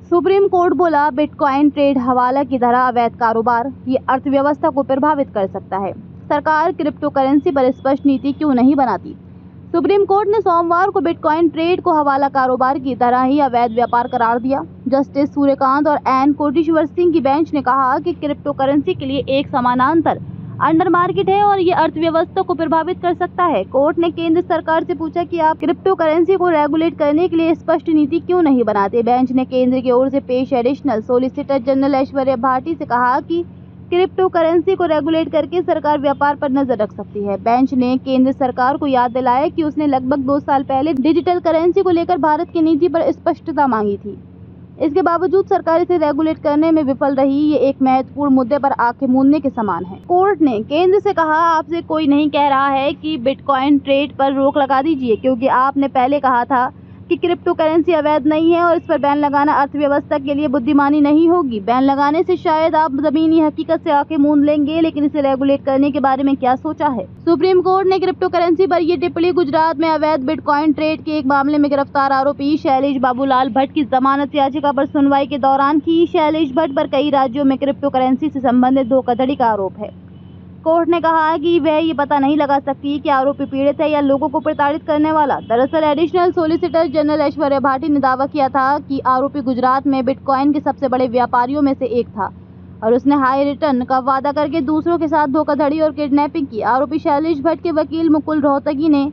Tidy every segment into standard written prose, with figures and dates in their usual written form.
Supreme court बोला, bitcoin trade हवाला की तरह अवैध कारोबार ये अर्थव्यवस्था को प्रभावित कर सकता है। सरकार क्रिप्टो करेंसी पर स्पष्ट नीति क्यों नहीं बनाती? सुप्रीम कोर्ट ने सोमवार को बिटकॉइन ट्रेड को हवाला कारोबार की तरह ही अवैध व्यापार करार दिया। जस्टिस सूर्यकांत और एन कोटेश्वर सिंह की बेंच ने कहा कि क्रिप्टो करेंसी के लिए एक समानांतर अंडर मार्केट है और ये अर्थव्यवस्था को प्रभावित कर सकता है। कोर्ट ने केंद्र सरकार से पूछा कि आप क्रिप्टो करेंसी को रेगुलेट करने के लिए स्पष्ट नीति क्यों नहीं बनाते। बेंच ने केंद्र की ओर से पेश additional solicitor general Aishwarya Bhati से कहा कि क्रिप्टो करेंसी को रेगुलेट करके सरकार व्यापार पर नजर रख सकती है। बेंच ने केंद्र सरकार को याद दिलाया कि उसने लगभग 2 साल पहले डिजिटल करेंसी को लेकर भारत की नीति पर स्पष्टता मांगी थी। इसके बावजूद सरकार इसे रेगुलेट करने में विफल रही। ये एक महत्वपूर्ण मुद्दे पर आंखें मूंदने के समान है। कोर्ट ने केंद्र से कहा, आपसे कोई नहीं कह रहा है कि बिटकॉइन ट्रेड पर रोक लगा दीजिए, क्योंकि आपने पहले कहा था कि क्रिप्टो करेंसी अवैध नहीं है और इस पर बैन लगाना अर्थव्यवस्था के लिए बुद्धिमानी नहीं होगी। बैन लगाने से शायद आप जमीनी हकीकत से आंखें मूंद लेंगे, लेकिन इसे रेगुलेट करने के बारे में क्या सोचा है? सुप्रीम कोर्ट ने क्रिप्टो करेंसी पर यह टिप्पणी गुजरात में अवैध बिटकॉइन ट्रेड के एक मामले में गिरफ्तार आरोपी शैलेश बाबूलाल भट्ट की जमानत याचिका पर सुनवाई के दौरान की। शैलेश भट्ट पर कई राज्यों में क्रिप्टो करेंसी से संबंधित धोखाधड़ी का आरोप है। कोर्ट ने कहा है कि वह ये पता नहीं लगा सकती कि आरोपी पीड़ित है या लोगों को प्रताड़ित करने वाला। दरअसल additional solicitor general Aishwarya Bhati ने दावा किया था कि आरोपी गुजरात में बिटकॉइन के सबसे बड़े व्यापारियों में से एक था और उसने हाई रिटर्न का वादा करके दूसरों के साथ धोखाधड़ी और किडनैपिंग की। आरोपी शैलेश भट्ट के वकील मुकुल रोहतगी ने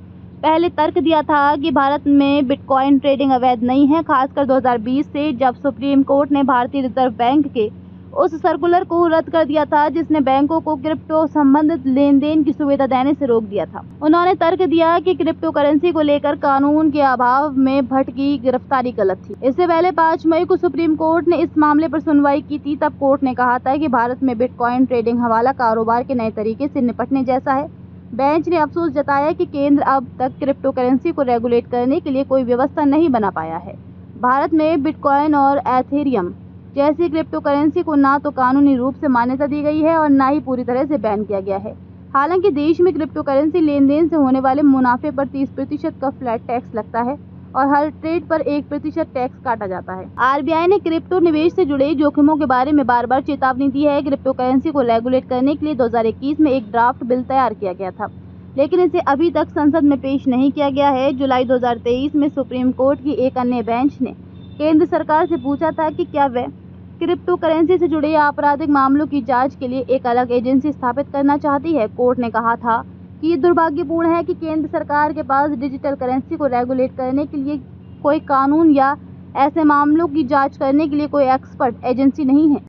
पहले तर्क दिया था कि भारत में बिटकॉइन ट्रेडिंग अवैध नहीं है, खासकर 2020 से, जब सुप्रीम कोर्ट ने भारतीय रिजर्व बैंक के उस सर्कुलर को रद्द कर दिया था जिसने बैंकों को क्रिप्टो संबंधित लेन देन की सुविधा देने से रोक दिया था। उन्होंने तर्क दिया कि क्रिप्टो करेंसी को लेकर कानून के अभाव में भट्ट की गिरफ्तारी गलत थी। इससे पहले 5 मई को सुप्रीम कोर्ट ने इस मामले पर सुनवाई की थी। तब कोर्ट ने कहा था कि भारत में बिटकॉइन ट्रेडिंग हवाला कारोबार के नए तरीके से निपटने जैसा है। बेंच ने अफसोस जताया कि केंद्र अब तक क्रिप्टो करेंसी को रेगुलेट करने के लिए कोई व्यवस्था नहीं बना पाया है। भारत में बिटकॉइन और एथेरियम जैसी क्रिप्टो करेंसी को ना तो कानूनी रूप से मान्यता दी गई है और ना ही पूरी तरह से बैन किया गया है। हालांकि देश में क्रिप्टो करेंसी लेन देन से होने वाले मुनाफे पर 30% का फ्लैट टैक्स लगता है और हर ट्रेड पर 1% टैक्स काटा जाता है। आरबीआई ने क्रिप्टो निवेश से जुड़े जोखिमों के बारे में बार बार चेतावनी दी है। क्रिप्टो करेंसी को रेगुलेट करने के लिए 2021 में एक ड्राफ्ट बिल तैयार किया गया था, लेकिन इसे अभी तक संसद में पेश नहीं किया गया है। जुलाई 2023 में सुप्रीम कोर्ट की एक अन्य बेंच ने केंद्र सरकार से पूछा था कि क्या वह क्रिप्टो करेंसी से जुड़े आपराधिक मामलों की जांच के लिए एक अलग एजेंसी स्थापित करना चाहती है। कोर्ट ने कहा था कि ये दुर्भाग्यपूर्ण है कि केंद्र सरकार के पास डिजिटल करेंसी को रेगुलेट करने के लिए कोई कानून या ऐसे मामलों की जांच करने के लिए कोई एक्सपर्ट एजेंसी नहीं है।